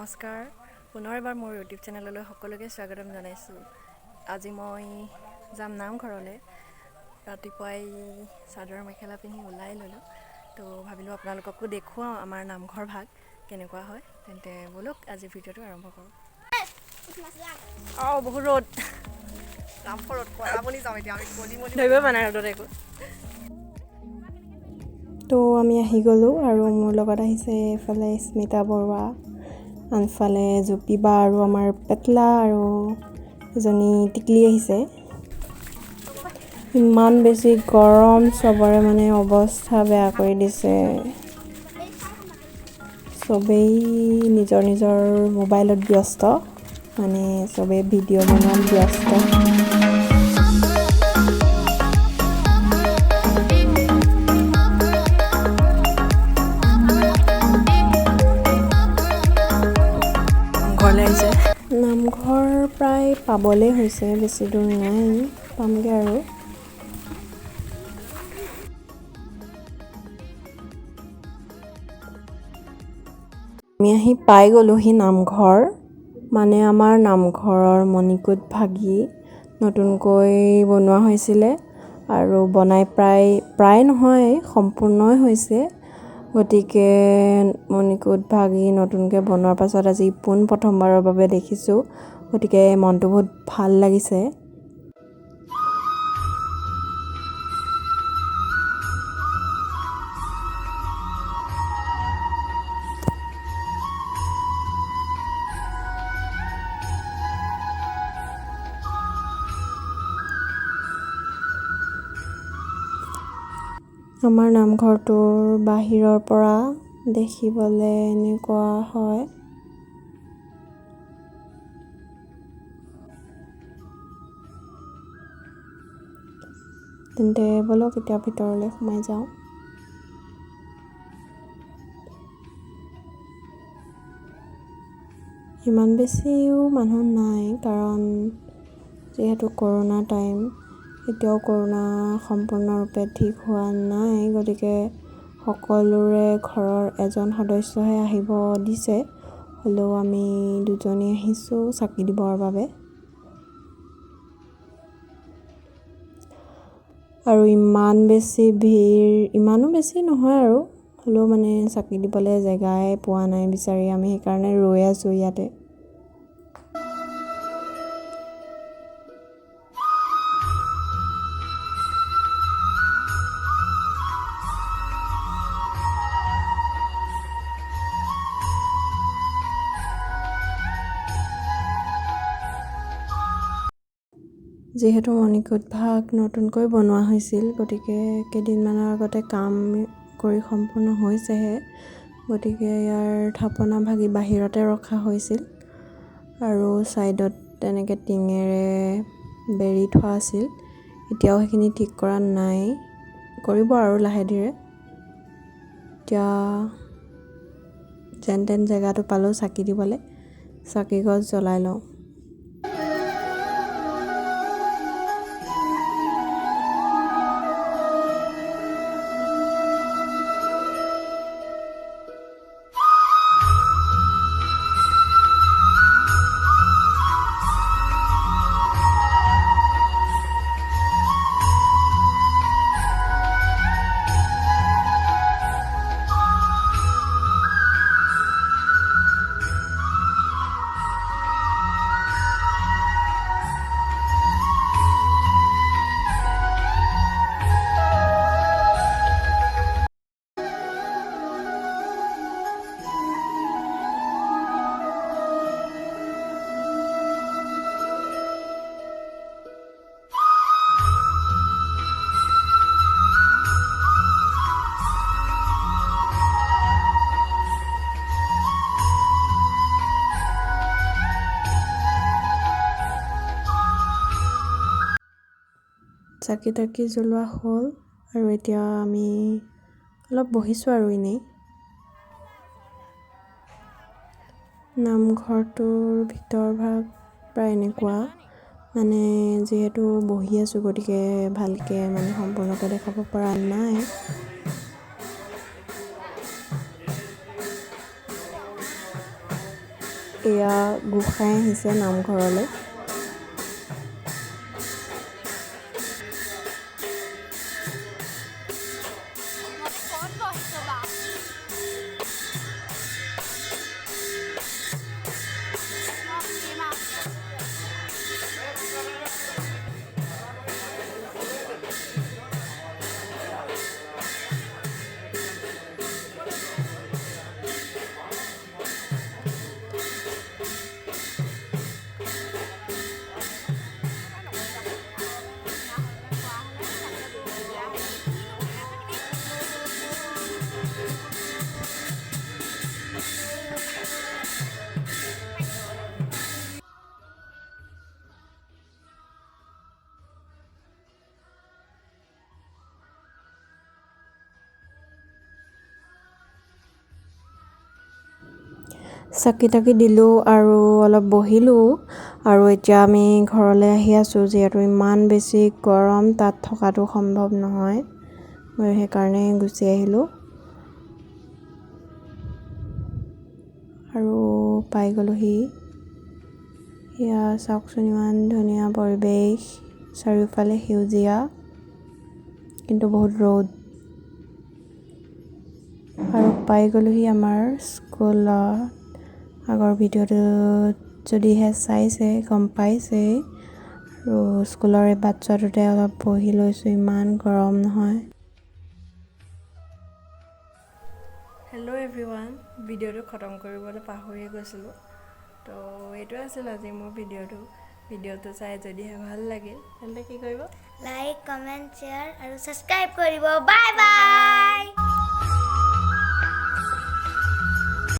নমস্কাৰ পুনৰ এবাৰ মোৰ ইউটিউব চেনেললৈ সকলোকে স্বাগতম জনাইছোঁ। আজি মই যাম নামঘৰলৈ। ৰাতিপুৱাই চাদৰ মেখেলা পিন্ধি ওলাই ল'লোঁ। তো ভাবিলোঁ আপোনালোককো দেখুৱাওঁ আমাৰ নামঘৰ ভাগ কেনেকুৱা হয়। তেন্তে ব'লক আজি ভিডিঅ'টো আৰম্ভ কৰোঁ। বহুত ৰ'দ ৰামফৰ ৰ'দ কৰা বুলি যাওঁ এতিয়া আমি ধৰিব পৰা নাই ৰ'দত একো। তো আমি আহি গ'লোঁ আৰু মোৰ লগত আহিছে এইফালে স্মিতা বৰুৱা, আনফালে জুপিবা আৰু আমাৰ পেটলা আৰু এজনী টিকলি আহিছে। ইমান বেছি গৰম, চবৰে মানে অৱস্থা বেয়া কৰি দিছে। চবেই নিজৰ নিজৰ মোবাইলত ব্যস্ত, মানে চবেই ভিডিঅ' বনোৱাত ব্যস্ত। নামঘৰ প্ৰায় পাবলৈ হৈছে, বেছি দূৰ নাই, পামগৈ আৰু। আমি আহি পাই গ'লোহি নামঘৰ। মানে আমাৰ নামঘৰৰ মণিকূট ভাগি নতুনকৈ বনোৱা হৈছিলে আৰু বনাই প্ৰায় নহয় সম্পূৰ্ণই হৈছে। গতিকে মণিকূট ভাগি নতুনকৈ বনোৱাৰ পাছত আজি প্ৰথমবাৰৰ বাবে দেখিছোঁ। গতিকে মনটো বহুত ভাল লাগিছে। আমাৰ নামঘৰটোৰ বাহিৰৰ পৰা দেখিবলৈ এনেকুৱা হয়। তেন্তে ব'লক এতিয়া ভিতৰলৈ সোমাই যাওঁ। ইমান বেছিও মানুহ নাই, কাৰণ যিহেতু কৰোণা টাইম, এতিয়াও কৰোণা সম্পূৰ্ণৰূপে ঠিক হোৱা নাই। গতিকে সকলোৰে ঘৰৰ এজন সদস্যহে আহিব দিছে। হ'লেও আমি দুজনী আহিছোঁ চাকি দিবৰ বাবে। আৰু ইমান বেছি ভিৰ, ইমানো বেছি নহয় আৰু, হ'লেও মানে চাকি দিবলৈ জেগাই পোৱা নাই বিচাৰি, আমি সেইকাৰণে ৰৈ আছোঁ ইয়াতে। যিহেতু মণিকূট ভাগ নতুনকৈ বনোৱা হৈছিল, গতিকে কেইদিনমানৰ আগতে কাম কৰি সম্পূৰ্ণ হৈছেহে। গতিকে ইয়াৰ থাপনা ভাগি বাহিৰতে ৰখা হৈছিল আৰু ছাইডত তেনেকৈ টিঙেৰে বেৰি থোৱা আছিল। এতিয়াও সেইখিনি ঠিক কৰা নাই, কৰিব আৰু লাহে ধীৰে। এতিয়া যেন তেন জেগাটো পালোঁ চাকি দিবলৈ, চাকি গছ জ্বলাই লওঁ। চাকি তাকি জ্বলোৱা হ'ল আৰু এতিয়া আমি অলপ বহিছোঁ আৰু এনেই। নামঘৰটোৰ ভিতৰ ভাগ প্ৰায় এনেকুৱা, মানে যিহেতু বহি আছোঁ গতিকে ভালকৈ মানে সম্পূৰ্ণকৈ দেখাব পৰা নাই। এয়া গোসাঁই আহিছে নামঘৰলৈ। চাকি তাকি দিলোঁ আৰু অলপ বহিলোঁ আৰু এতিয়া আমি ঘৰলৈ আহি আছোঁ। যিহেতু ইমান বেছি গৰম, তাত থকাটো সম্ভৱ নহয়, মই সেইকাৰণে গুচি আহিলোঁ আৰু পাই গ'লোহি। এয়া চাওকচোন, ইমান ধুনীয়া পৰিৱেশ, চাৰিওফালে সেউজীয়া কিন্তু বহুত ৰ'দ। আৰু পাই গ'লোহি আমাৰ স্কুলত। আগৰ ভিডিঅ'টোত যদিহে চাইছে গম পাইছেই, আৰু স্কুলৰ এই বাটছোৱাটোতে অলপ বহি লৈছোঁ, ইমান গৰম নহয়। হেল্ল' এভৰিৱান, ভিডিঅ'টো খতম কৰিবলৈ পাহৰিয়ে গৈছিলোঁ। তো এইটোৱে আছিল আজি মোৰ ভিডিঅ'টো চাই যদিহে ভাল লাগিল তেন্তে কি কৰিব? লাইক, কমেণ্ট, শ্বেয়াৰ আৰু ছাবস্ক্ৰাইব কৰিব। Bye bye.